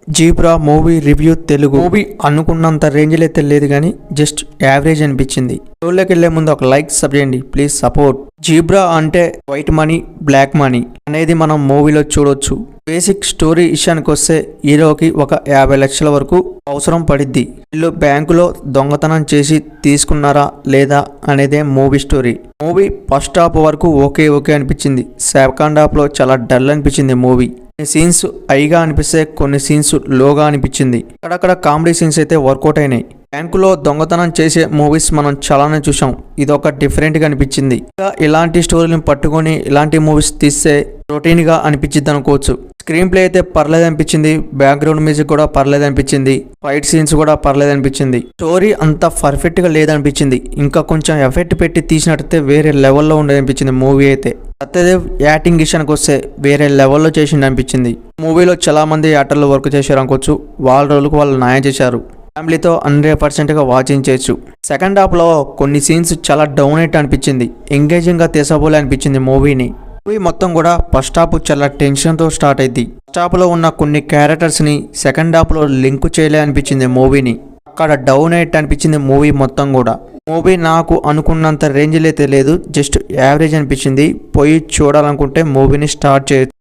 Zebra movie review Telugu. Movie అనుకున్నంత రేంజ్లో అయితే లేదు కానీ జస్ట్ యావరేజ్ అనిపించింది. షోలోకి వెళ్లే ముందు ఒక లైక్ సబ్ చేయండి ప్లీజ్ సపోర్ట్. జీబ్రా అంటే వైట్ మనీ బ్లాక్ మనీ అనేది మనం మూవీలో చూడొచ్చు. బేసిక్ స్టోరీ విషయానికి వస్తే హీరోకి ఒక 50 లక్షల వరకు అవసరం పడిద్ది. వీళ్ళు బ్యాంకులో దొంగతనం చేసి తీసుకున్నారా లేదా అనేదే movie story. Movie first half వరకు ఓకే అనిపించింది. సెకండ్ హాఫ్ లో చాలా డల్ అనిపించింది మూవీ. కొన్ని సీన్స్ హైగా అనిపిస్తే కొన్ని సీన్స్ లోగా అనిపించింది. అక్కడక్కడ కామెడీ సీన్స్ అయితే వర్కౌట్ అయినాయి. బ్యాంకులో దొంగతనం చేసే మూవీస్ మనం చాలానే చూసాం. ఇది ఒక డిఫరెంట్ గా అనిపించింది. ఇంకా ఇలాంటి స్టోరీలను పట్టుకొని ఇలాంటి మూవీస్ తీస్తే రొటీన్ గా అనిపించింది అనుకోవచ్చు. స్క్రీన్ ప్లే అయితే పర్లేదు అనిపించింది. బ్యాక్గ్రౌండ్ మ్యూజిక్ కూడా పర్లేదు అనిపించింది. ఫైట్ సీన్స్ కూడా పర్లేదు అనిపించింది. స్టోరీ అంత పర్ఫెక్ట్ గా లేదనిపించింది. ఇంకా కొంచెం ఎఫెక్ట్ పెట్టి తీసినట్టయితే వేరే లెవెల్లో ఉండదనిపించింది మూవీ అయితే. సత్యదేవ్ యాక్టింగ్ విషయానికి వస్తే వేరే లెవెల్లో చేసింది అనిపించింది. మూవీలో చాలా మంది యాక్టర్లు వర్క్ చేశారు అనుకోవచ్చు. వాళ్ళ రోజులకు వాళ్ళు న్యాయం చేశారు. ఫ్యామిలీతో 100% వాచింగ్ చేయొచ్చు. సెకండ్ హాఫ్ లో కొన్ని సీన్స్ చాలా డౌన్ అయితే అనిపించింది. ఎంగేజింగ్ గా తీసబోలే అనిపించింది మూవీని. మూవీ మొత్తం కూడా ఫస్ట్ హాఫ్ చాలా టెన్షన్ తో స్టార్ట్ అయింది. ఫస్ట్ హాఫ్ లో ఉన్న కొన్ని క్యారెక్టర్స్ ని సెకండ్ హాఫ్ లో లింక్ చేయలే అనిపించింది మూవీని. అక్కడ డౌన్ అయితే అనిపించింది మూవీ మొత్తం కూడా. మూవీ నాకు అనుకున్నంత రేంజ్లో అయితే లేదు, జస్ట్ యావరేజ్ అనిపించింది. పోయి చూడాలనుకుంటే మూవీని స్టార్ట్ చేయొచ్చు.